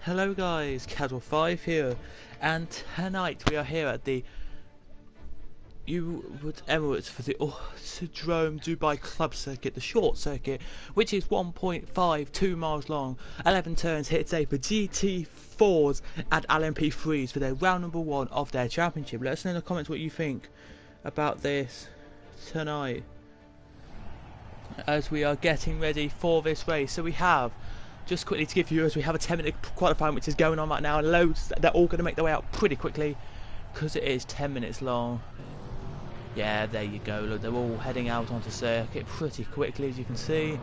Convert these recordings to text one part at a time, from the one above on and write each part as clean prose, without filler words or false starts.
Hello guys, Casual5 here, and tonight we are here at the Emirates for the Autodrome Dubai Club Circuit, the short circuit, which is 1.52 miles long, 11 turns here today for GT4s and LMP3s for their round number 1 of their championship. Let us know in the comments what you think about this tonight, as we are getting ready for this race. So we have, just quickly to give you, as we have a 10-minute qualifying which is going on right now, and loads, they're all going to make their way out pretty quickly because it is 10 minutes long. Yeah, there you go, look, they're all heading out onto circuit pretty quickly, as you can see.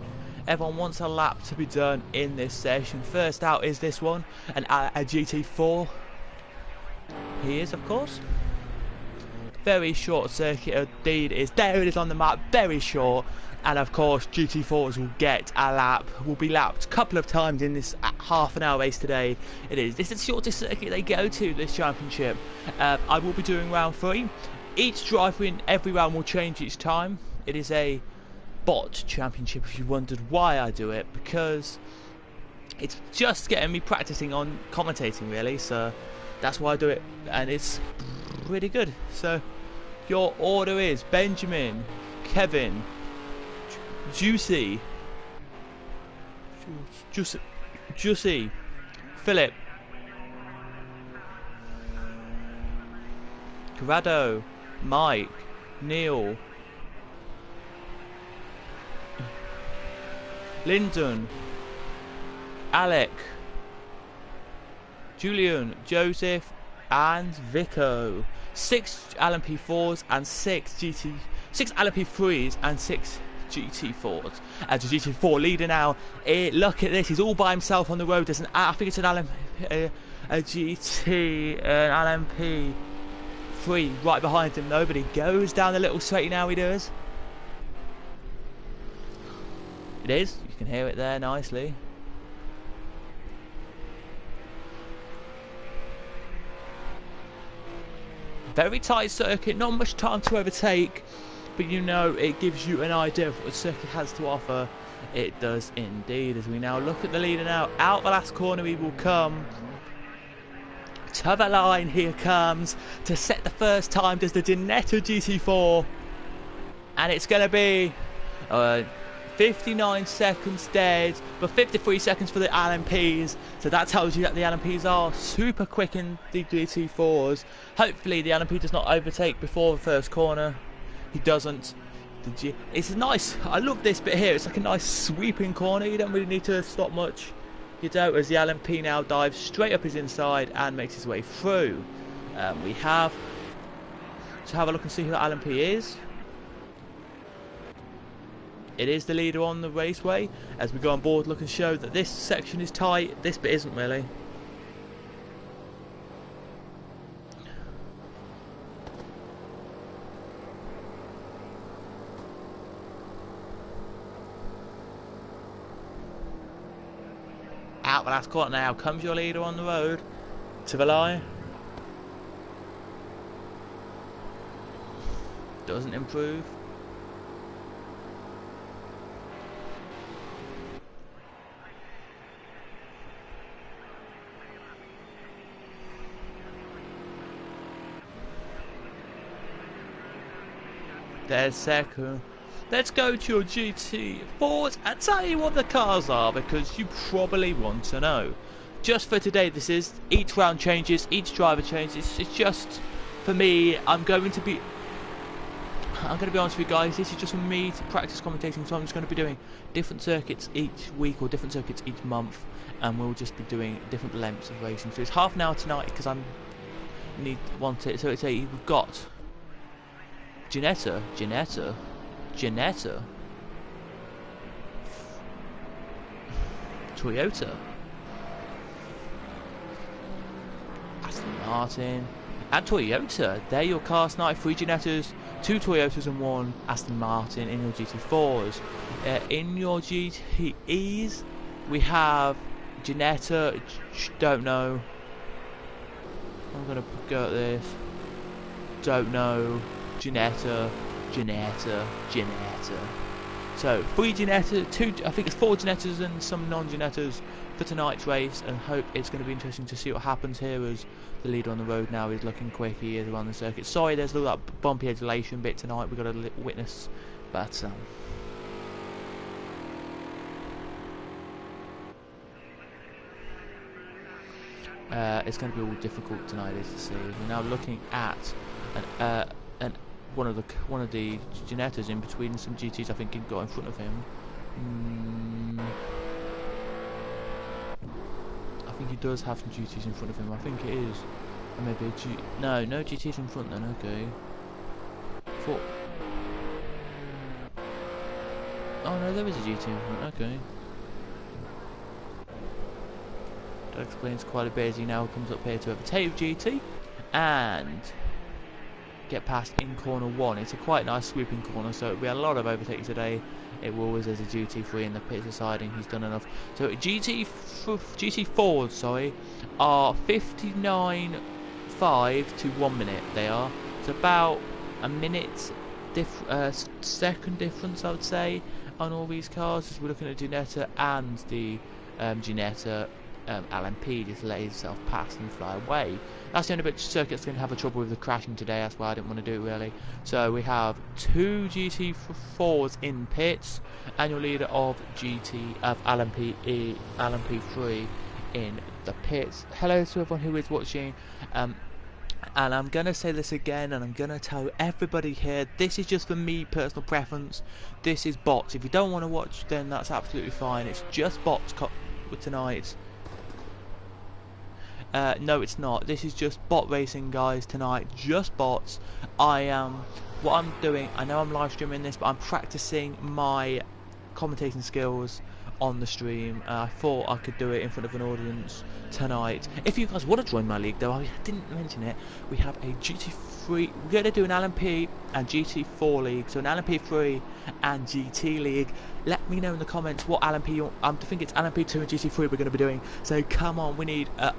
Everyone wants a lap to be done in this session. First out is this one, a GT4. He is, of course. Very short circuit indeed is. There it is on the map, very short. And of course GT4s will get a lap, will be lapped a couple of times in this half an hour race today. This is the shortest circuit they go to this championship. I will be doing round 3. Each driver in every round will change each time. It is a bot championship, if you wondered why I do it, because it's just getting me practicing on commentating really, so that's why I do it, and it's pretty good. So your order is Benjamin, Kevin, Juicy, Philip, Corrado, Mike, Neil, Lyndon, Alec, Julian, Joseph, and Vico. 6 LMP4s and 6 LMP3s and 6 GT4s. As a GT4 leader now, look at this, he's all by himself on the road. There's I think it's an GT, an LMP3 right behind him. Nobody goes down the little straight now, he does. It is, you can hear it there nicely. Very tight circuit, not much time to overtake, but you know, it gives you an idea of what the circuit has to offer. It does indeed. As we now look at the leader now, out the last corner he will come. To the line, here comes, to set the first time, does the Ginetta GT4. And it's going to be 59 seconds dead, but 53 seconds for the LMPs. So that tells you that the LMPs are super quick in the GT4s. Hopefully the LMP does not overtake before the first corner. He doesn't. It's nice. I love this bit here. It's like a nice sweeping corner. You don't really need to stop much. You don't, as the LMP now dives straight up his inside and makes his way through. We have to have a look and see who the LMP is. It is the leader on the raceway. As we go on board, look and show that this section is tight. This bit isn't really. Out the last corner now comes your leader on the road. To the line. Doesn't improve. There's second. Let's go to your GT4s and tell you what the cars are, because you probably want to know. Just for today, this is each round changes, each driver changes. It's just for me. I'm going to be honest with you guys. This is just for me to practice commentating. So I'm just going to be doing different circuits each week or different circuits each month, and we'll just be doing different lengths of racing. So it's half an hour tonight because want it. So it's we've got Ginetta, Toyota, Aston Martin, and Toyota. They're your cars tonight. 3 Ginettas, 2 Toyotas and 1 Aston Martin in your GT4s. In your GTEs, we have Ginetta, don't know. I'm going to go at this. Don't know. Ginetta. So 3 Ginetta, 2, I think it's 4 Ginettas and some non-Ginettas, for tonight's race and hope it's going to be interesting to see what happens here, as the leader on the road now is looking quick. He is around the circuit. Sorry, there's a little that bumpy adulation bit tonight we've got to witness, but it's going to be all difficult tonight, as you see. We're now looking at one of the Ginettas in between some GTs. I think he got in front of him. I think he does have some GTs in front of him. I think it is. Or maybe a G. No GTs in front then. Okay. Oh no, there is a GT in front. Okay. That explains quite a bit as he now comes up here to overtake GT and get past in corner 1. It's a quite nice sweeping corner, so it'll be a lot of overtaking today. It will, as there's a GT3 in the pits deciding he's done enough. So GT4s, sorry, are 59.5 to 1 minute. They are. It's about a minute second difference, I would say, on all these cars. As we're looking at Ginetta and the Ginetta LMP just let himself pass and fly away. That's the only bit circuit's going to have a trouble with the crashing today. That's why I didn't want to do it really. So we have 2 GT4s in pits, and your leader of LMP3 in the pits. Hello to everyone who is watching. And I'm going to say this again, and I'm going to tell everybody here, this is just for me, personal preference. This is bots. If you don't want to watch, then that's absolutely fine. It's just bots tonight. No, it's not. This is just bot racing, guys, tonight. Just bots. What I'm doing, I know I'm live streaming this, but I'm practicing my commentating skills on the stream. I thought I could do it in front of an audience tonight. If you guys want to join my league, though, I didn't mention it, we have a GT3, we're going to do an LMP and GT4 league, so an LMP3 and GT league. Let me know in the comments what LMP I think it's LMP2 and GT3 we're going to be doing. So come on, we need a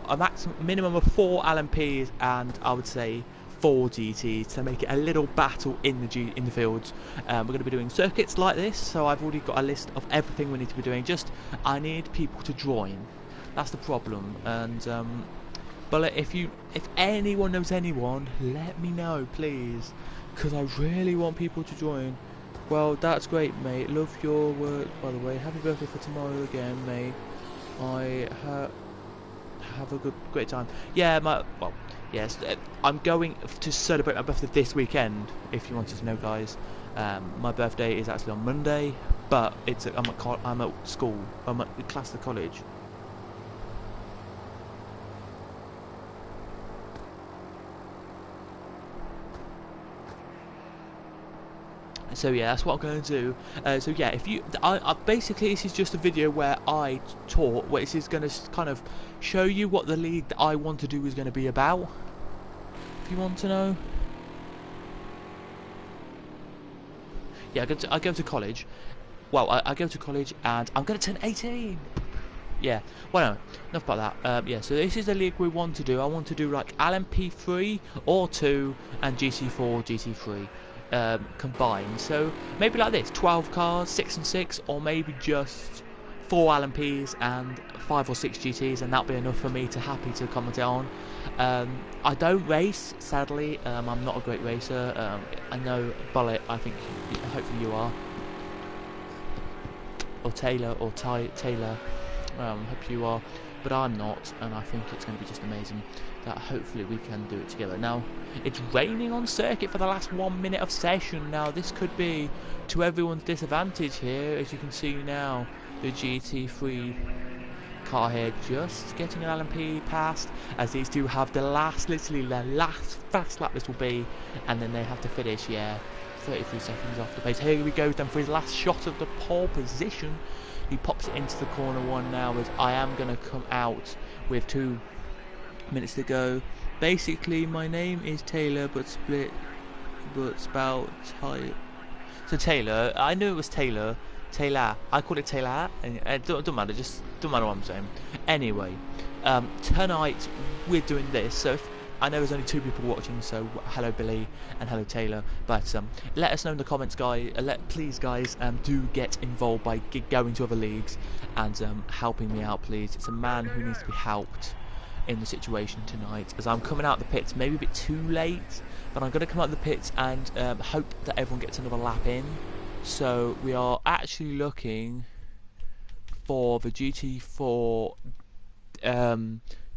minimum of 4 LMPs and I would say 4 GTs to make it a little battle in the fields. We're going to be doing circuits like this, so I've already got a list of everything we need to be doing. Just I need people to join. That's the problem. And but if anyone knows anyone, let me know, please, because I really want people to join. Well, that's great, mate. Love your work, by the way. Happy birthday for tomorrow again, mate. I have a great time. Yeah, yes, I'm going to celebrate my birthday this weekend, if you wanted to know, guys. My birthday is actually on Monday, but I'm at school. I'm at the class of college. So yeah, that's what I'm going to do. So yeah, if you, basically this is just a video where I talk. Where this is going to kind of show you what the league that I want to do is going to be about. If you want to know. Yeah, I go to college. Well, I go to college and I'm going to turn 18. Yeah, well, no, enough about that. Yeah, so this is the league we want to do. I want to do like LMP3 or 2 and GT4, GT3. Combined, so maybe like this, 12 cars, 6 and 6, or maybe just 4 LMPs and 5 or 6 GTs, and that'll be enough for me to happy to comment on. I don't race, sadly. I'm not a great racer. I know Bullet, I think hopefully you are, or Taylor, hope you are, but I'm not, and I think it's going to be just amazing that hopefully we can do it together. Now, it's raining on circuit for the last 1 minute of session. Now, this could be to everyone's disadvantage here. As you can see now, the GT3 car here just getting an LMP past, as these two have literally the last fast lap this will be, and then they have to finish, 33 seconds off the pace. Here we go then for his last shot of the pole position. He pops it into the corner 1 now, as I am going to come out with 2 minutes to go. Basically, my name is Taylor, but spelled Ty. So Taylor, I knew it was Taylor. I call it Taylor, and it don't matter. Just don't matter what I'm saying. Anyway, tonight we're doing this. So I know there's only 2 people watching, so hello Billy and hello Taylor. But let us know in the comments, guys. Please, guys, do get involved by going to other leagues and helping me out, please. It's a man who needs to be helped in the situation tonight, as I'm coming out the pits maybe a bit too late, but I'm going to come out the pits and hope that everyone gets another lap in. So we are actually looking for the GT4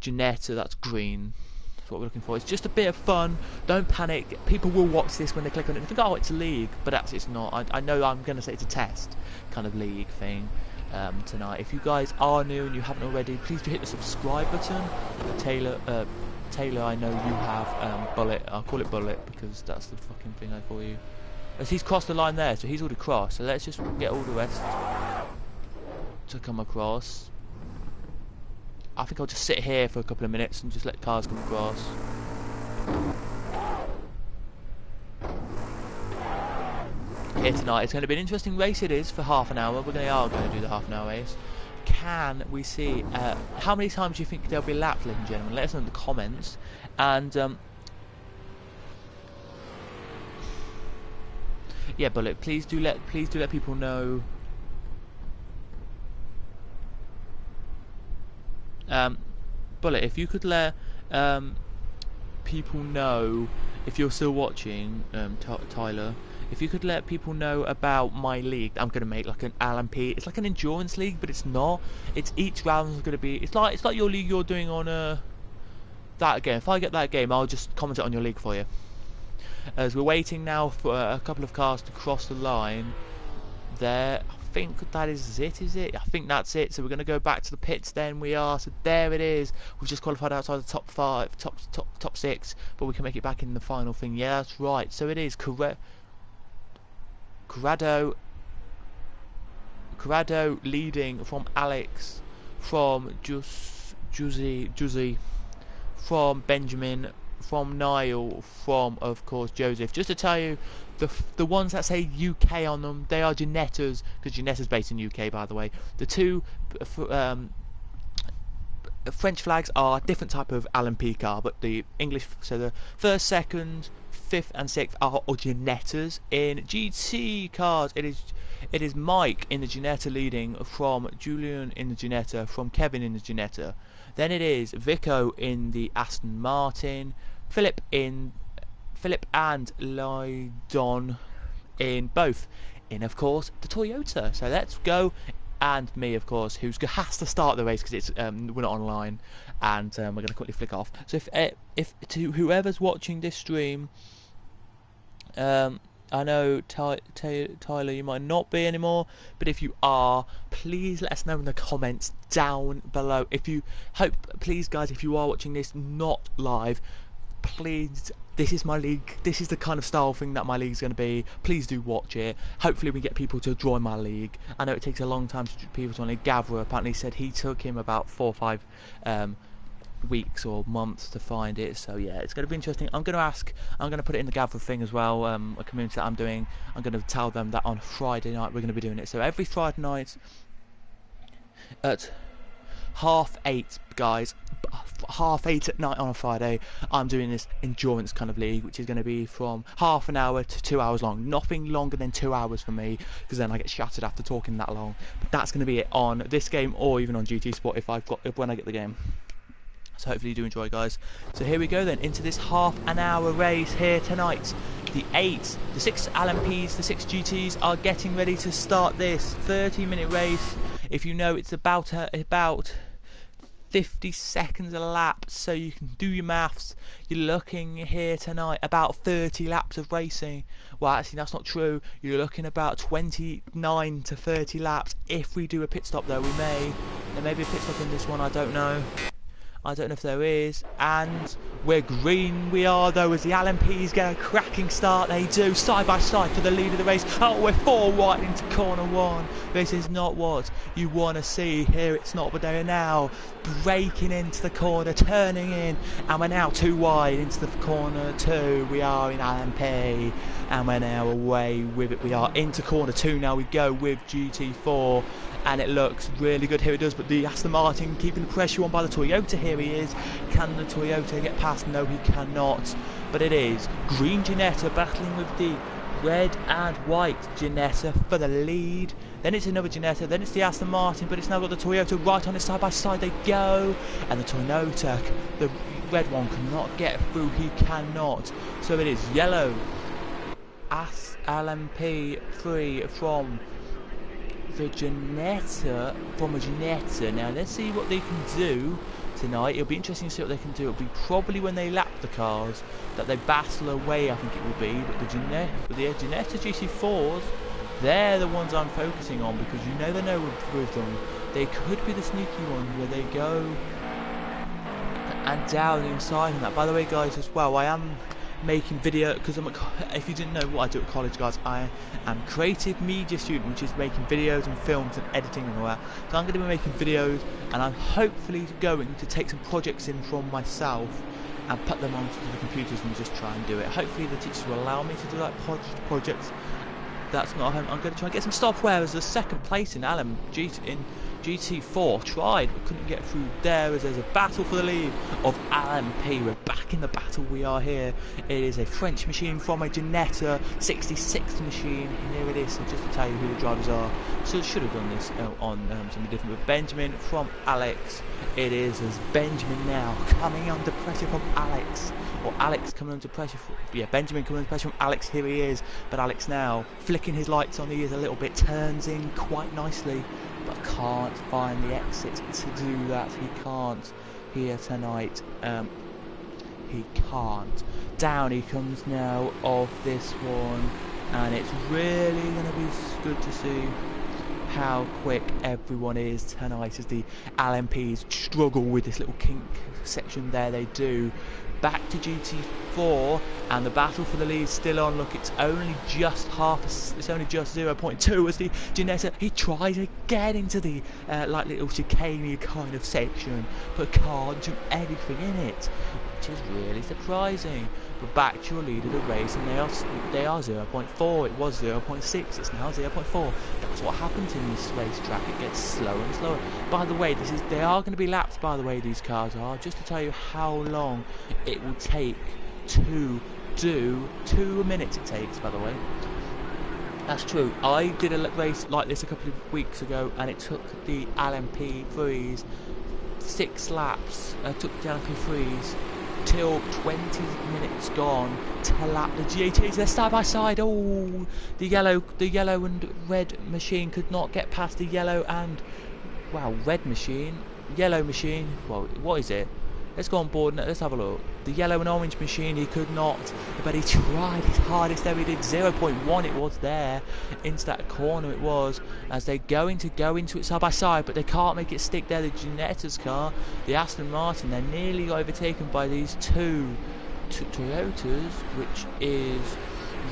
Ginetta, that's green. That's what we're looking for. It's just a bit of fun, don't panic. People will watch this when they click on it and think, oh, it's a league, but actually it's not. I know I'm going to say it's a test kind of league thing. Tonight. If you guys are new and you haven't already, please do hit the subscribe button. Taylor, I know you have Bullet. I'll call it Bullet because that's the fucking thing I call you. As he's crossed the line there, so he's already crossed. So let's just get all the rest to come across. I think I'll just sit here for a couple of minutes and just let cars come across. Here tonight, it's going to be an interesting race. It is for half an hour. Are going to do the half an hour race. Can we see how many times do you think there'll be laps, ladies and gentlemen? Let us know in the comments. And yeah, Bullet, please do let people know. Bullet, if you could let people know, if you're still watching, Tyler. If you could let people know about my league, I'm going to make like an LMP. It's like an endurance league, but it's not. It's each round is going to be. It's like your league you're doing on that game. If I get that game, I'll just comment it on your league for you. As we're waiting now for a couple of cars to cross the line, there. I think that is it. Is it? I think that's it. So we're going to go back to the pits. Then we are. So there it is. We've just qualified outside the top 5, top 6, but we can make it back in the final thing. Yeah, that's right. So it is correct. Corrado leading from Alex, from Juicy, from Benjamin, from Niall, from of course Joseph. Just to tell you, the ones that say UK on them, they are Ginettas, because Ginetta's based in UK, by the way. The 2 French flags are a different type of LMP car, but the English, so the 1st, 2nd, 5th and 6th are Ginettas. In GT cars, it is Mike in the Ginetta leading, from Julian in the Ginetta, from Kevin in the Ginetta. Then it is Vico in the Aston Martin, Philip and Lydon in both, in of course the Toyota. So let's go. And me, of course, who has to start the race because it's we're not online, and we're going to quickly flick off. So if to whoever's watching this stream, I know Tyler, you might not be anymore, but if you are, please let us know in the comments down below. Please, guys, if you are watching this not live, please. This is my league. This is the kind of style thing that my league is going to be. Please do watch it. Hopefully we get people to join my league. I know it takes a long time for people to join it. Gavra apparently said he took him about 4 or 5 weeks or months to find it. So yeah, it's going to be interesting. I'm going to put it in the Gavra thing as well, a community that I'm doing. I'm going to tell them that on Friday night we're going to be doing it. So every Friday night at 8:30, guys, 8:30 at night on a Friday, I'm doing this endurance kind of league, which is going to be from half an hour to 2 hours long. Nothing longer than 2 hours for me, because then I get shattered after talking that long. But that's going to be it on this game, or even on GT Sport when I get the game. So hopefully you do enjoy, guys. So here we go then, into this half an hour race here tonight. The 6 LMPs, the 6 GTs are getting ready to start this 30-minute race. If you know, it's about 50 seconds a lap, so you can do your maths. You're looking here tonight about 30 laps of racing. Well, actually that's not true. You're looking about 29 to 30 laps. If we do a pit stop though, there may be a pit stop in this one, I don't know. I don't know if there is. And we're green, we are though, as the LMPs get a cracking start. They do, side by side for the lead of the race. Oh, we're 4 wide into corner 1. This is not what you want to see here. It's not, but they are now breaking into the corner, turning in, and we're now 2 wide into the corner 2. We are in LMP, and we're now away with it. We are into corner 2 now. We go with GT4. and it looks really good. Here it does, but the Aston Martin keeping the pressure on by the Toyota. Here he is. Can the Toyota get past? No, he cannot. But it is green Ginetta battling with the red and white Ginetta for the lead. Then it's another Ginetta, then it's the Aston Martin, but it's now got the Toyota right on it. Side by side they go, and the Toyota, the red one, cannot get through. He cannot. So it is yellow LMP3 from the Ginetta, Now let's see what they can do tonight. It'll be interesting to see what they can do. It'll be probably when they lap the cars that they battle away, I think it will be. But the Ginetta GT4s, they're the ones I'm focusing on, because they know with them they could be the sneaky ones where they go and down inside and that. By the way, guys, as well, I am making video, because if you didn't know what I do at college, guys, I am creative media student, which is making videos and films and editing and all that. So I'm going to be making videos, and I'm hopefully going to take some projects in from myself and put them onto the computers and just try and do it. Hopefully the teachers will allow me to do that projects. That's not home. I'm going to try and get some software as a second place in GT4. Tried but couldn't get through there, as there's a battle for the lead of LMP. We're back in the battle. We are here. It is a French machine from a Ginetta 66 machine. And here it is. So just to tell you who the drivers are. So I should have done this on something different. But Benjamin from Alex. It is as Benjamin now coming under pressure from Alex. Or Alex coming under pressure Benjamin coming under pressure from Alex. Here he is, but Alex now flicking his lights on the ears a little bit, turns in quite nicely, but can't find the exit to do that. He can't here tonight. He can't. Down he comes now of this one, and it's really going to be good to see how quick everyone is tonight as the LMPs struggle with this little kink section there. They do. Back to GT4, and the battle for the lead still on. Look, it's only just 0.2 as the Ginetta, he tries again into the like little chicane kind of section, but can't do anything in it, which is really surprising. But back to your lead of the race, and they are 0.4. It was 0.6. It's now 0.4. That's what happens in this racetrack. It gets slower and slower. By the way, they are going to be laps. By the way, these cars are, just to tell you how long it will take to do 2 minutes. It takes, by the way. That's true. I did a race like this a couple of weeks ago, and it took the LMP3s 6 laps. Took the LMP3s till 20 minutes gone to lap the GATs. They're side by side. Oh, the yellow and red machine could not get past the yellow and red machine, yellow machine. Well, what is it? Let's go on board and let's have a look. The yellow and orange machine, he could not, but he tried his hardest there. He did 0.1. It was there into that corner. It was, as they're going to go into it side by side, but they can't make it stick there. The Ginetta's car, the Aston Martin, they're nearly overtaken by these two Toyotas, which is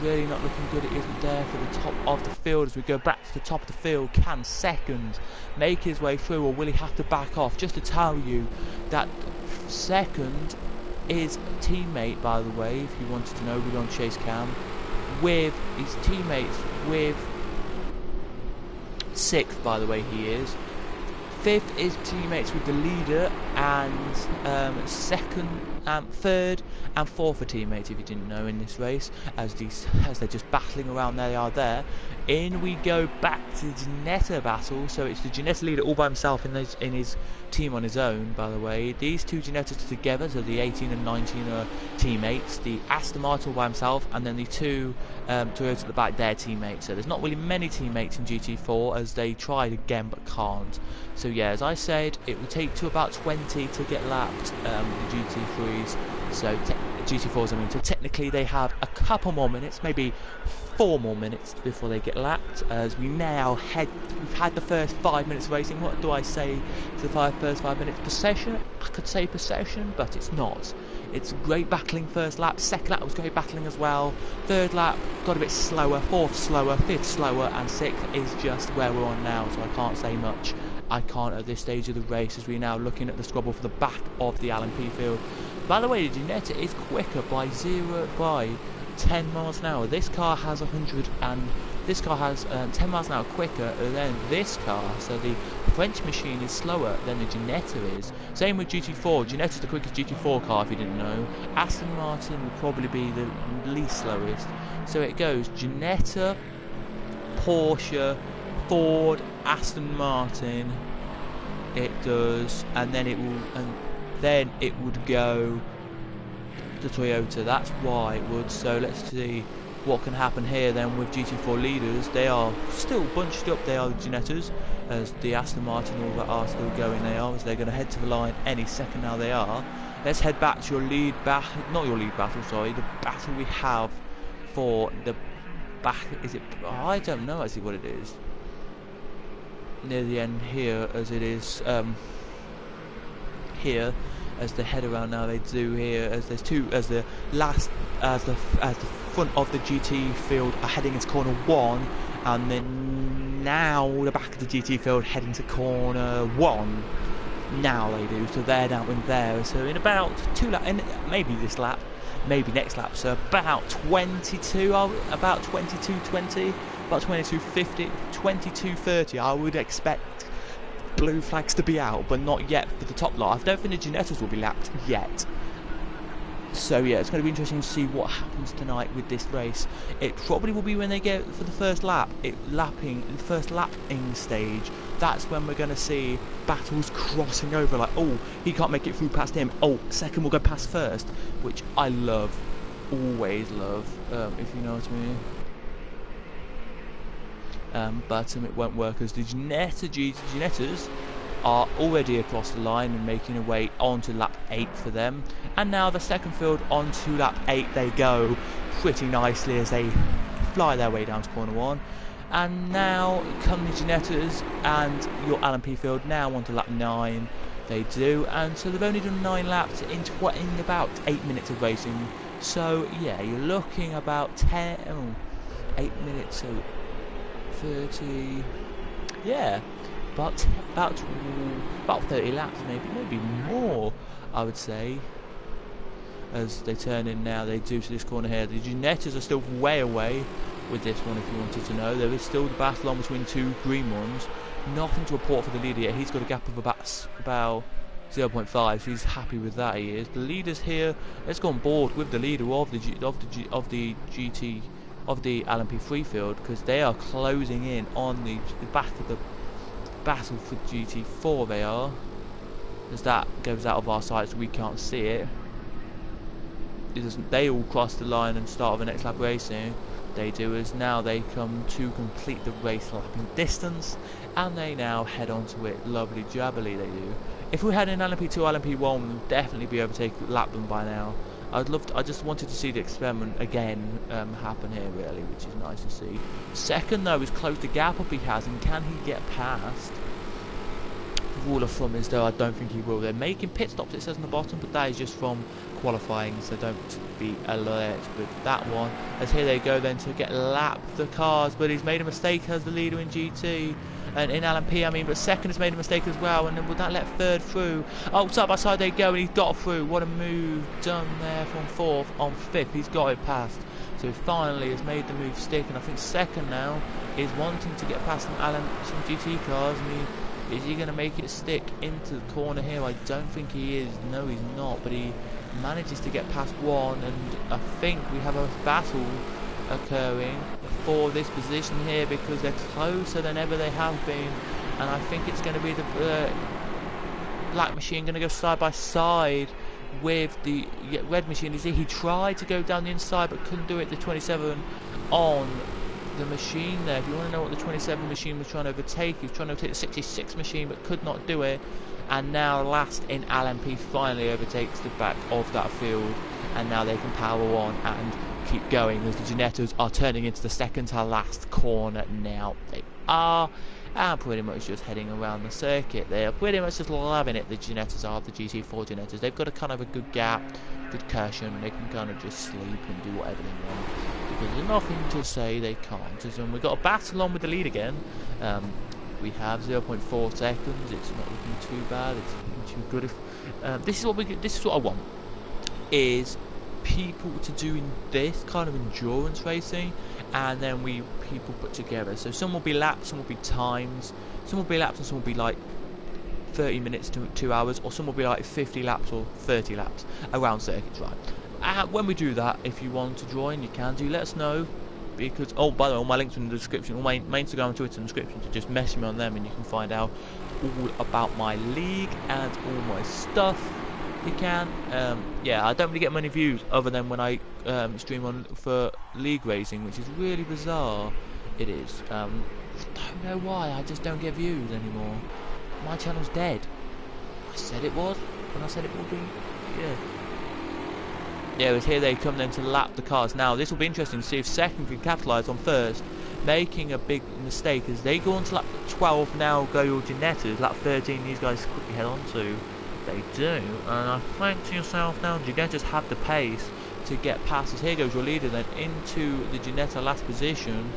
really not looking good. It isn't there for the top of the field. As we go back to the top of the field, can second make his way through, or will he have to back off? Just to tell you that second is teammate, by the way, if you wanted to know, we're on chase cam, with his teammates, with 6th, by the way, he is. 5th is teammates with the leader, and 2nd, 3rd and 4th are teammates, if you didn't know, in this race, as they're just battling around. They are there. In we go back to the Ginetta battle. So it's the Ginetta leader all by himself in his team on his own, by the way. These two Ginettas together, so the 18 and 19 are teammates. The Aston Martin all by himself, and then the two Toyotas at the back, they're teammates. So there's not really many teammates in GT4, as they tried again but can't. So yeah, as I said, it will take to about 20 to get lapped, the GT3s. So GT4s, I mean. So technically they have a couple more minutes, maybe 4 more minutes before they get lapped. As we now we've had the first 5 minutes of racing. What do I say to the first 5 minutes? Possession? I could say possession, but it's not. It's great battling first lap. Second lap was great battling as well. Third lap got a bit slower. 4th slower. 5th slower, and 6th is just where we're on now. So I can't say much. I can't at this stage of the race, as we're now looking at the squabble for the back of the LMP field. By the way, the Ginetta is quicker by 10 miles an hour. This car has 100 and this car has 10 miles an hour quicker than this car, so the French machine is slower than the Ginetta is. Same with GT4. Ginetta's the quickest GT4 car, if you didn't know. Aston Martin would probably be the least slowest. So it goes Ginetta, Porsche, Ford, Aston Martin. It does, and then it would go the Toyota. That's why it would. So let's see what can happen here then with GT4 leaders. They are still bunched up. They are the Ginettas, as the Aston Martin all that are still going. They are, as they're going to head to the line any second now. They are. Let's head back to your lead battle, not your lead battle, sorry, the battle we have for the back. Is it? Oh, I don't know actually what it is. Near the end here, as it is here. As they head around now, they do here. As there's two, as the front of the GT field are heading into corner 1, and then now the back of the GT field heading to corner 1. Now they do, so they're down in there. So in about 2 laps, maybe this lap, maybe next lap. So about 22, about 22:20, about 22:50, 22:30. I would expect blue flags to be out, but not yet for the top lot. I don't think the Ginettas will be lapped yet. So yeah, it's going to be interesting to see what happens tonight with this race. It probably will be when they go for the first lap, first lapping stage. That's when we're going to see battles crossing over, like, oh, he can't make it through past him, oh, second will go past first, which I love, always love, if you know what I mean. But it won't work, as the Ginettas are already across the line and making a way onto lap 8 for them. And now the second field onto lap 8 they go pretty nicely as they fly their way down to corner 1. And now come the Ginettas and your LMP field now onto lap 9. They do, and so they've only done 9 laps in about 8 minutes of racing. So yeah, you're looking about 8 minutes, so 30, yeah, about 30 laps, maybe more, I would say. As they turn in now, they do to this corner here. The Ginettas are still way away with this one, if you wanted to know. There is still the battle on between 2 green ones. Nothing to report for the leader yet. He's got a gap of about 0.5, so he's happy with that. He is. The leader's here. Let's go on board with the leader of the LMP3 field, because they are closing in on the back of the battle for GT4. They are, as that goes out of our sight, so we can't see it. They all cross the line and start the next lap racing. They do, as now they come to complete the race lapping distance, and they now head onto it. Lovely jubbly they do. If we had an LMP2 or LMP1, we'd definitely be able to lap them by now. I just wanted to see the experiment again happen here, really, which is nice to see. Second, though, is close the gap up he has, and can he get past? The rule of thumb is, though, I don't think he will. They're making pit stops, it says on the bottom, but that is just from qualifying, so don't be alert with that one. As here they go then to get lapped the cars, but he's made a mistake as the leader in GT. And in LMP, I mean, but second has made a mistake as well, and then would that let third through? Oh, side by side they go, and he's got through. What a move done there from 4th on 5th. He's got it past. So he finally has made the move stick, and I think second now is wanting to get past some GT cars. I mean, is he going to make it stick into the corner here? I don't think he is. No, he's not, but he manages to get past one, and I think we have a battle occurring for this position here, because they're closer than ever they have been, and I think it's going to be the black machine going to go side by side with the red machine. You see, he tried to go down the inside but couldn't do it. The 27 on the machine there. If you want to know what the 27 machine was trying to overtake, he was trying to overtake the 66 machine but could not do it. And now last in LMP finally overtakes the back of that field, and now they can power on and keep going as the Ginettas are turning into the second to last corner now. They are, and pretty much just heading around the circuit. They are pretty much just loving it, the Ginettas are, the GT4 Ginettas. They've got a kind of a good gap, good cushion, they can kind of just sleep and do whatever they want, because there's nothing to say they can't. And we've got a battle on with the lead again. We have 0.4 seconds. It's not looking too bad. It's looking too good. This is what I want. Is people to doing this kind of endurance racing, and then people put together. So some will be laps, some will be times, some will be laps, and some will be like 30 minutes to 2 hours, or some will be like 50 laps or 30 laps around circuits, right? When we do that, if you want to join, you can do. Let us know, because by the way, all my links are in the description, all my Instagram and Twitter in the description, so just message me on them and you can find out all about my league and all my stuff. You can. Yeah, I don't really get many views other than when I stream on for league racing, which is really bizarre. It is. I don't know why, I just don't get views anymore. My channel's dead. I said it was, and I said it would be. Yeah. Yeah, it was here they come then to lap the cars. Now, this will be interesting to see if second can capitalise on first, making a big mistake as they go on to lap 12 now, go your Ginettas. Lap 13, these guys quickly head on to. They do, and I think to yourself now, Ginettas have the pace to get past us. Here goes your leader then into the Ginetta last position,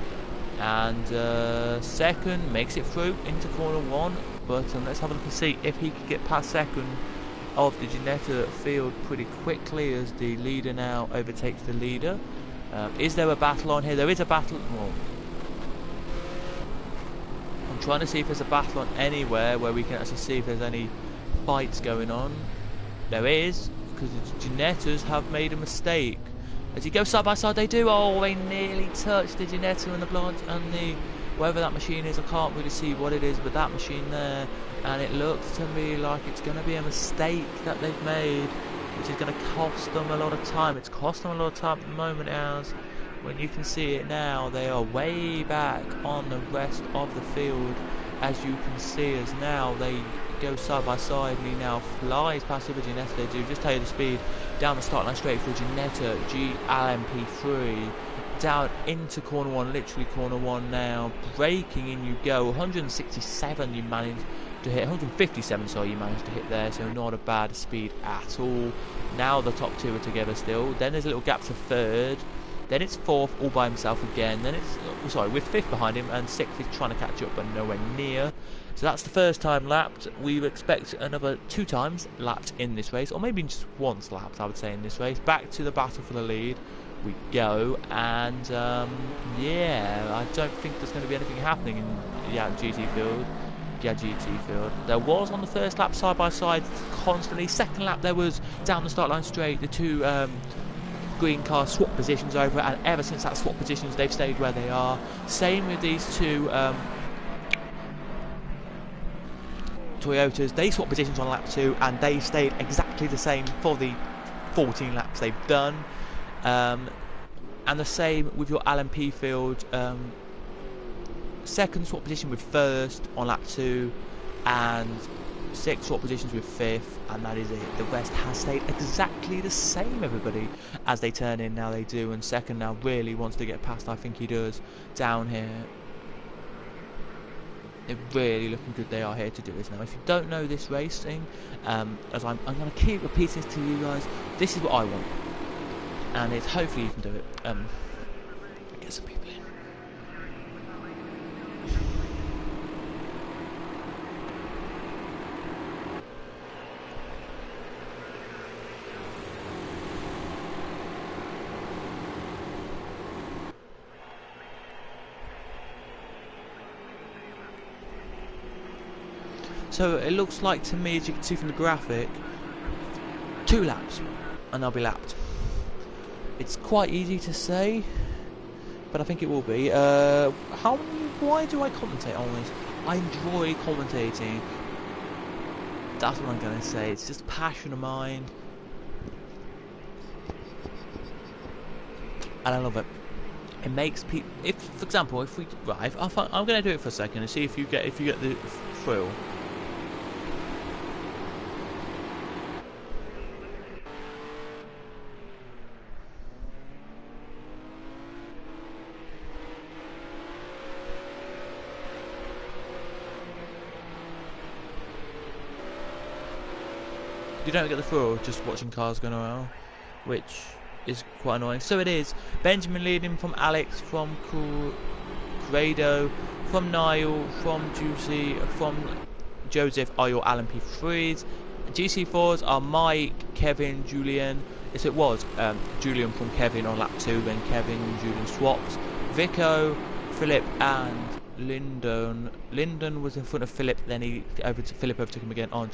and second makes it through into corner 1, but let's have a look and see if he can get past second of the Ginetta field pretty quickly as the leader now overtakes the leader. Is there a battle on here? There is a battle. Well, I'm trying to see if there's a battle on anywhere where we can actually see if there's any fights going on. There is, because the Ginettas have made a mistake. As you go side by side, they do. Oh, they nearly touched the Ginetta and the Blanche and the whatever that machine is. I can't really see what it is, but that machine there, and it looks to me like it's going to be a mistake that they've made, which is going to cost them a lot of time. It's cost them a lot of time at the moment, as when you can see it now, they are way back on the rest of the field. As you can see, as now they go side by side, and he now flies past the Ginetta. They do just tell you the speed down the start line straight for Ginetta GLMP3 down into corner 1, literally corner 1 now, braking in you go. 167 you managed to hit, 157 sorry you managed to hit there, so not a bad speed at all. Now the top two are together still, then there's a little gap to third, then it's fourth all by himself again, then it's sorry with fifth behind him, and sixth is trying to catch up but nowhere near. So that's the first time lapped. We expect another 2 times lapped in this race, or maybe just once lapped I would say in this race. Back to the battle for the lead we go, and yeah, I don't think there's going to be anything happening in GT field. There was on the first lap side by side constantly. Second lap there was down the start line straight, the two green cars swap positions over, and ever since that swap positions they've stayed where they are. Same with these two Toyotas, they swapped positions on lap 2 and they stayed exactly the same for the 14 laps they've done. And the same with your LMP field, second swap position with first on lap 2, and 6 swap positions with fifth, and that is it. The rest has stayed exactly the same, everybody, as they turn in now. They do, and second now really wants to get past, I think he does, down here. They're really looking good. They are here to do this now. If you don't know this racing, as I'm going to keep repeating this to you guys, this is what I want, and it's hopefully you can do it. Get some people in. So it looks like to me, as you can see from the graphic, 2 laps and they'll be lapped. It's quite easy to say, but I think it will be. Why do I commentate on this? I enjoy commentating. That's what I'm going to say. It's just a passion of mine, and I love it. It makes people. If, for example, if we right, I'm going to do it for a second and see if you get the thrill. You don't get the thrill just watching cars going around, which is quite annoying. So it is Benjamin leading from Alex, from Credo, from Niall, from Juicy, from Joseph are your LMP3s. GC4s are Mike, Kevin, Julian, Yes, it was Julian from Kevin on lap 2, then Kevin and Julian swapped. Vico, Philip and Lyndon. Lyndon was in front of Philip, then Philip overtook him again on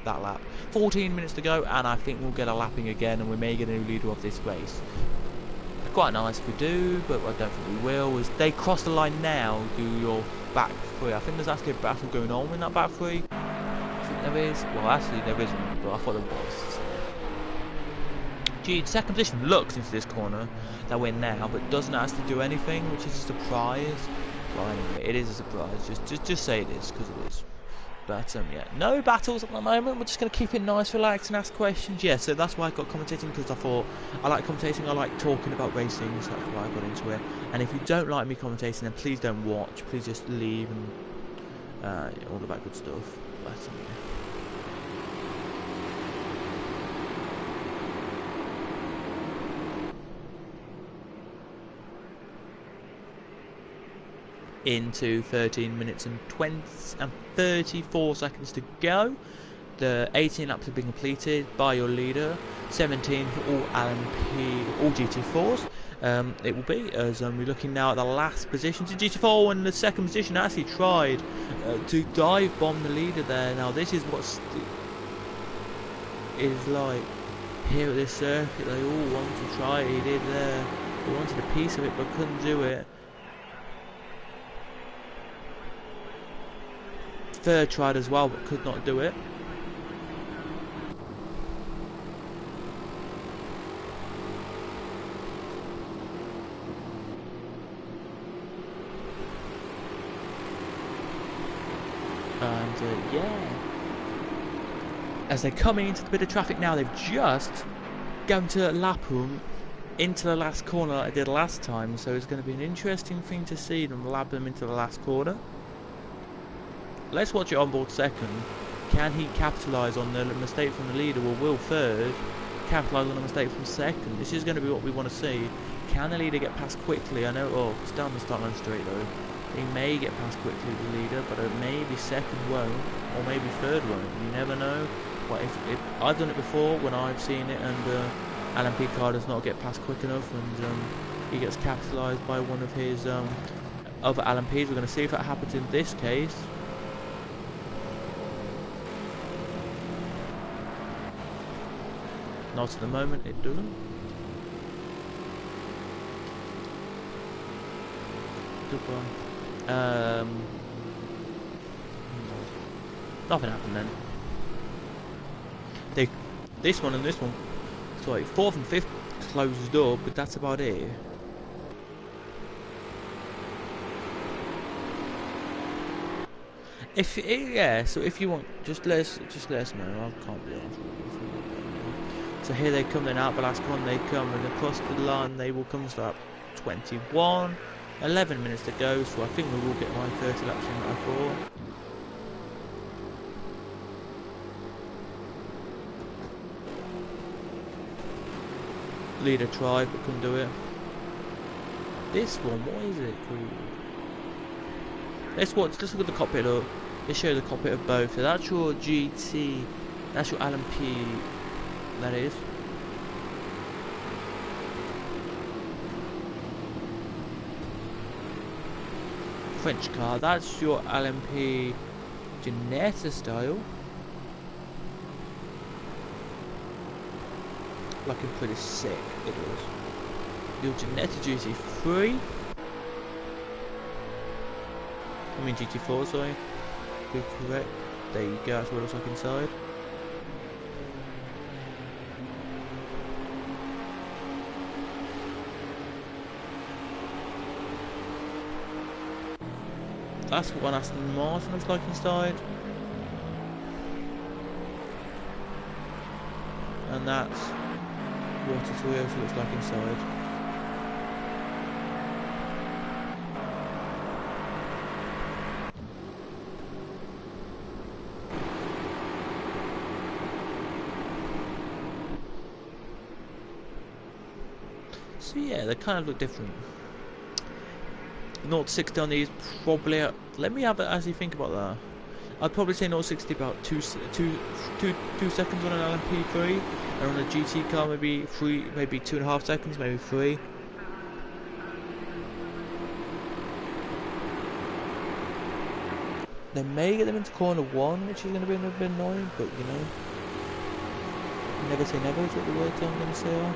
that lap. 14 minutes to go, and I think we'll get a lapping again, and we may get a new leader of this race. Quite nice if we do, but I don't think we will. As they cross the line now, do your back three. I think there's actually a battle going on in that back three. I think there is. Well, actually there isn't, but I thought there was. Gee, second position looks into this corner that we're now, but doesn't actually do anything, which is a surprise. Well, anyway, it is a surprise. Just say it is, because it is. But yeah, no battles at the moment. We're just going to keep it nice, relax, and ask questions. Yeah, so that's why I got commentating, because I thought I like commentating. I like talking about racing, so that's why I got into it. And if you don't like me commentating, then please don't watch. Please just leave and all of that good stuff. But yeah. Into 13 minutes and 34 seconds to go. The 18 laps have been completed by your leader. 17 for all LMP, all GT4s. It will be, as we're looking now at the last position to GT4, and the second position actually tried to dive bomb the leader there. Now this is what is like here at this circuit. They all want to try it. He did there. They wanted a piece of it, but couldn't do it. Third tried as well, but could not do it. And yeah, as they're coming into the bit of traffic now, they've just gone to lap room into the last corner like I did last time, so it's going to be an interesting thing to see them lap them into the last corner. Let's watch it on board second. Can he capitalise on the mistake from the leader, or will third capitalise on the mistake from second? This is going to be what we want to see. Can the leader get past quickly? I know, oh, it's down the start line straight though. He may get past quickly, the leader, but maybe second won't, or maybe third won't. You never know. But if I've done it before when I've seen it, and Alan P. car does not get past quick enough, and he gets capitalised by one of his other Alan P's. We're going to see if that happens in this case. Not at the moment, it doesn't. Goodbye. Nothing happened then. This one and this one, sorry, fourth and fifth closed up, but that's about it. Yeah, so if you want, just let us know. I can't be honest. So here they come, then out the last one they come, and across the line they will come to lap 21. 11 minutes to go, so I think we will get my 30 laps in that I thought. Leader tried but couldn't do it. This one, what is it called? Let's look at the cockpit look. Let's show the cockpit of both. So that's your GT, that's your LMP, that is. French car, that's your LMP Janetta style. Looking pretty sick, it was. Your Janetta GT3. I mean GT4, sorry. Good, correct. There you go, that's what it looks like inside. That's what one Aston Martin looks like inside. And that's what a Toyota looks like inside. So yeah, they kind of look different. 0 to 60 on these, probably. Let me have it as you think about that. I'd probably say 0-60 about 2 seconds on an LMP3, and on a GT car maybe 2.5 seconds, maybe 3. They may get them into corner 1, which is going to be a bit annoying, but you know, never say never is what the words I'm going to say are.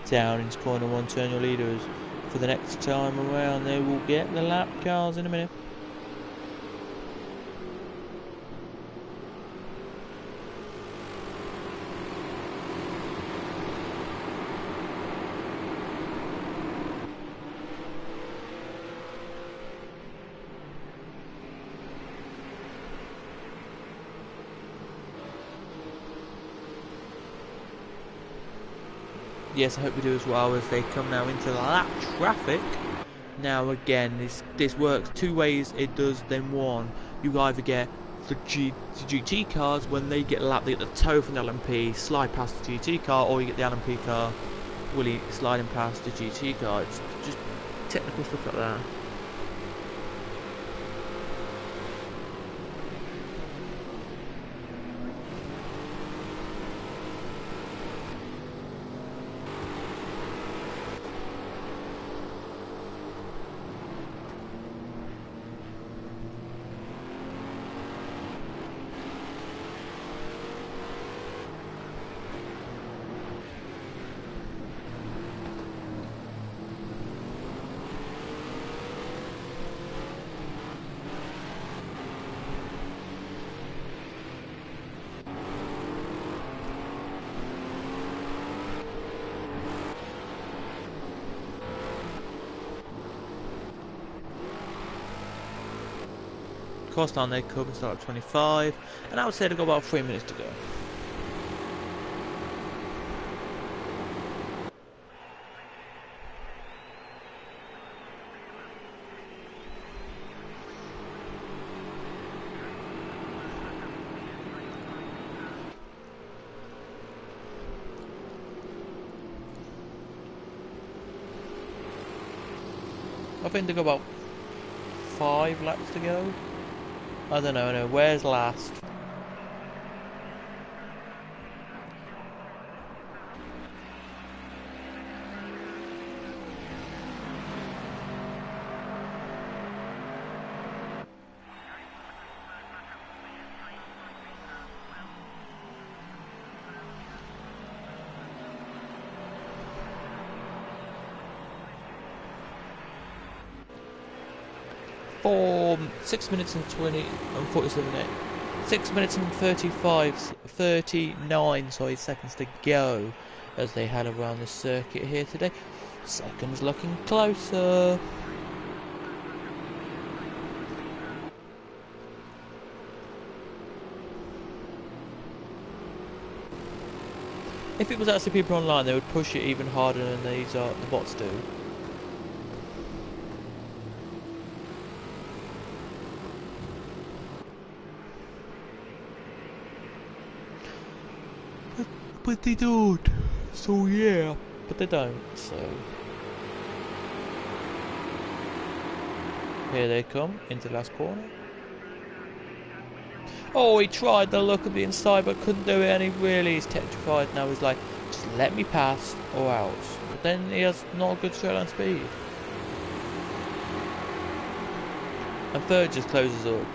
Down into corner 1, turn your leaders. For the next time around, they will get the lap cars in a minute. Yes, I hope we do as well as they come now into the lap traffic. Now again, this works 2 ways. It does then one. You either get the GT cars when they get lapped, they get the toe from the LMP, slide past the GT car, or you get the LMP car really sliding past the GT car. It's just technical stuff like that. Course line they come and start at 25, and I would say they've got about 3 minutes to go. I think they've got about 5 laps to go. I don't know, no. Where's last? For 6 minutes and 47 minutes. 6 minutes and 39 seconds to go as they had around the circuit here today. Seconds looking closer. If it was actually people online, they would push it even harder than the bots do. But they don't, so yeah. But they don't, so... Here they come, into the last corner. Oh, he tried the look of the inside but couldn't do it, and he really is petrified now. He's like, just let me pass or else. But then he has not a good straight line speed. And third just closes up.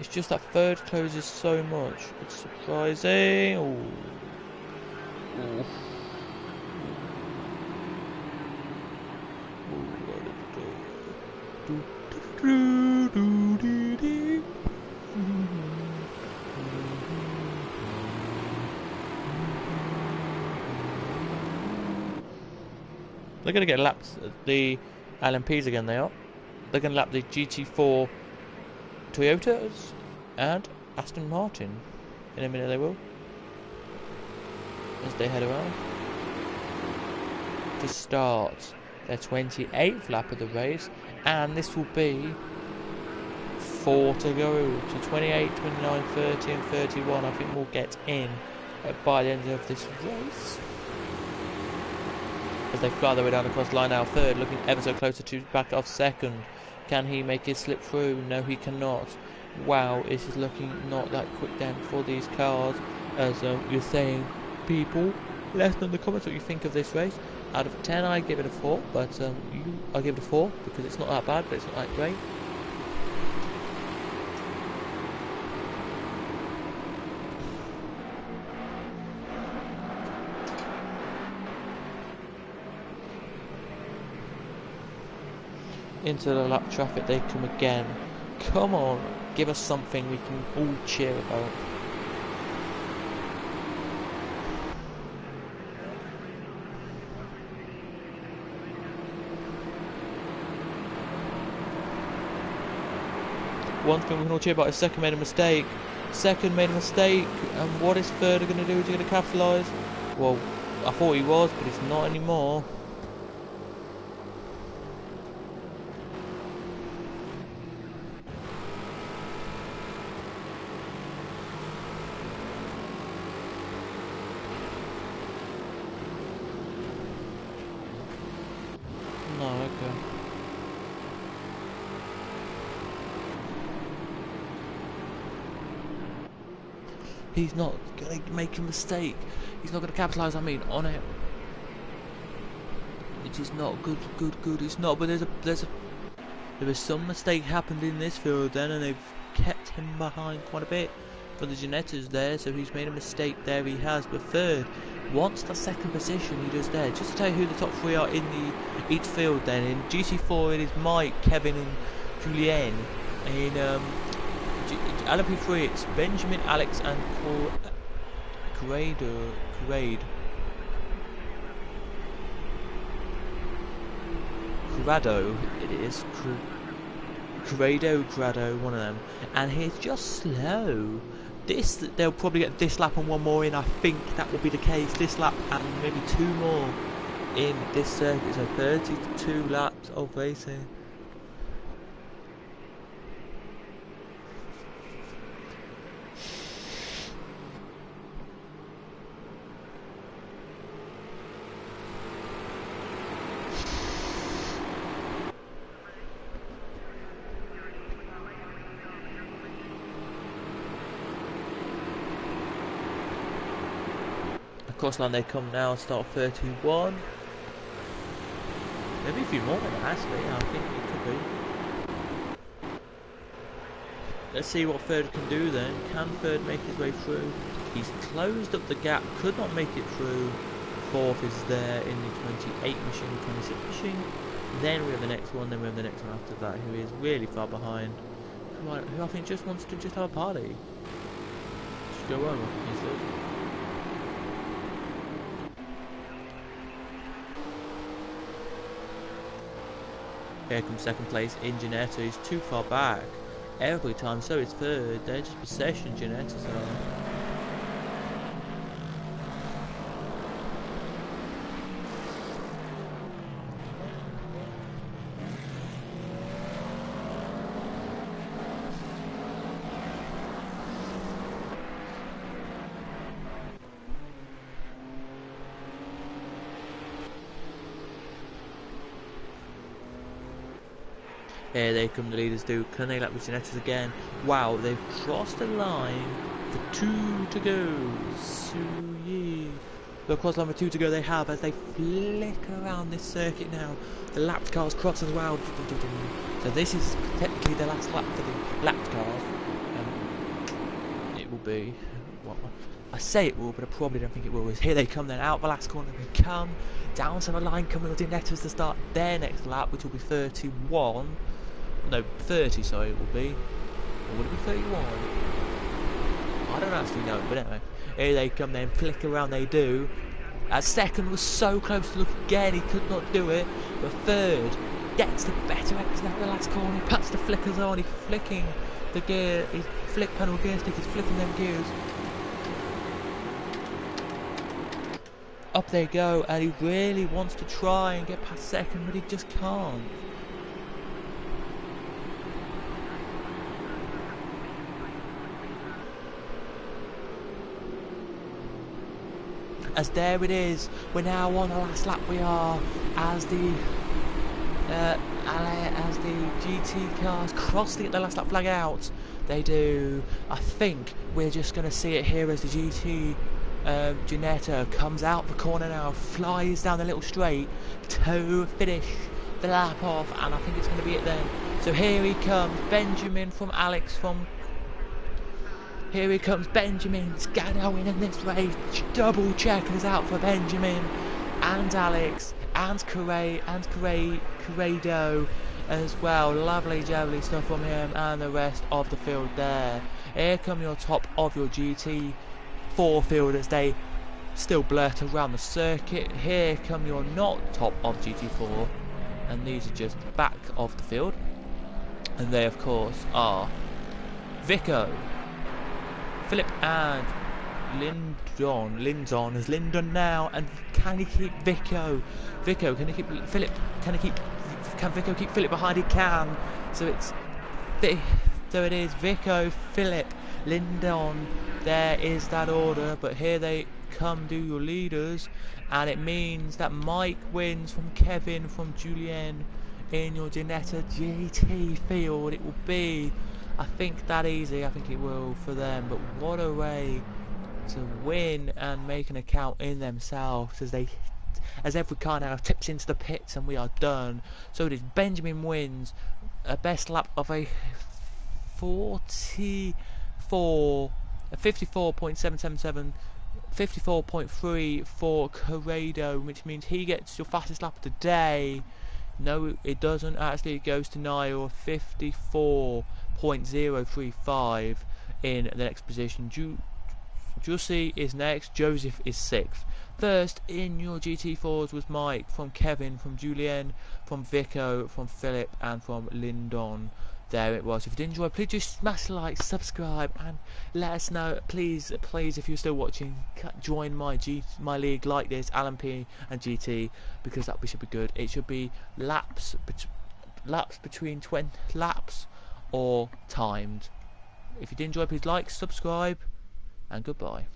It's just that third closes so much. It's surprising. Ooh. Ooh. They're going to get lapped the LMPs again, they are. They're going to lap the GT4 Toyotas and Aston Martin. In a minute they will. As they head around to start their 28th lap of the race, and this will be 4 to go. So 28, 29, 30 and 31 I think will get in by the end of this race. as they fly their way down the cross line. Now third, looking ever so closer to back off second. Can he make it slip through? No, he cannot. Wow, this is looking not that quick then for these cars. As you're saying, people, let us know in the comments what you think of this race. Out of 10, I give it a 4, but I give it a 4 because it's not that bad, but it's not that great. Into the lap traffic they come again. Come on, give us something we can all cheer about. One thing we can all cheer about is second made a mistake. Second made a mistake, and what is third going to do? Is he going to capitalise? Well, I thought he was, but he's not anymore. No, okay. He's not going to make a mistake. He's not going to capitalise, I mean, on it. It is not good. It's not, but there is some mistake happened in this field then, and they've kept him behind quite a bit for the Ginettas there, so he's made a mistake there, he has, but third wants the second position he does there. Just to tell you who the top three are in each field then. In GT4 it is Mike, Kevin and Julien. In LMP3 it's Benjamin, Alex and Grade. Grado it is. Grado, one of them. And he's just slow. They'll probably get this lap and one more in. I think that will be the case. This lap and maybe 2 more in this circuit. So 32 laps of racing. Cross line they come now, start 31. Maybe a few more than that actually, I think it could be. Let's see what third can do then. Can third make his way through? He's closed up the gap, could not make it through. Fourth is there in the 28 machine, 26 machine. Then we have the next one, then we have the next one after that, who is really far behind. Who I think just wants to just have a party. Just go over, easily. Here comes second place in Ginetta. He's too far back every time, so is third. They're just possession Ginetta. Here they come, the leaders do. Can they lap with Ginettas again? Wow, they've crossed the line for 2 to go. So yeah. The cross line for 2 to go they have as they flick around this circuit now. The lapped cars cross as well. So this is technically the last lap for the lapped cars. It will be. Well, I say it will, but I probably don't think it will. Here they come then, out the last corner they come. Down to the line coming with Ginettas to start their next lap, which will be 31. No, 30, sorry, it will be. Or would it be 31? I don't actually know, but anyway. Here they come then, flick around they do. Second was so close to look again, he could not do it. But third gets the better exit at the last corner. He puts the flickers on, he's flicking the gear, his flick panel gear stick, he's flicking them gears. Up they go, and he really wants to try and get past second, but he just can't. as there it is. We're now on the last lap. We are as the GT cars cross the last lap flag out. They do. I think we're just going to see it here as the GT Ginetta comes out the corner now, flies down the little straight to finish the lap off, and I think it's going to be it then. So here he comes, Benjamin from Alex from... Here he comes, Benjamin Scannowing in this race. Double checkers out for Benjamin and Alex and Corrado as well. Lovely jubbly stuff from him and the rest of the field there. Here come your top of your GT4 field as they still blurt around the circuit. Here come your not top of GT4, and these are just back of the field, and they of course are Vico, Philip and Lindon is Lindon now, and can he keep Vico? Can he keep Philip? Can Vico keep Philip behind? He can. So it is Vico, Philip, Lindon. There is that order, but here they come, do your leaders, and it means that Mike wins from Kevin from Julien in your Ginetta GT field. It will be, I think, that easy. I think it will for them, but what a way to win and make an account in themselves as every car now tips into the pits, and we are done. So it is Benjamin wins a best lap of a 54.777, 54.3 for Corrado, which means he gets your fastest lap of the day. No, it doesn't actually. It goes to Niall, 54.035 in the next position. Jussi is next, Joseph is 6th. First in your GT4s was Mike, from Kevin, from Julien, from Vico, from Philip and from Lindon. There it was. If you did enjoy, please just smash like, subscribe, and let us know. Please, if you're still watching, join my league like this, LMP and GT, because that should be good. It should be laps between 20 laps or timed. If you did enjoy, please like, subscribe, and goodbye.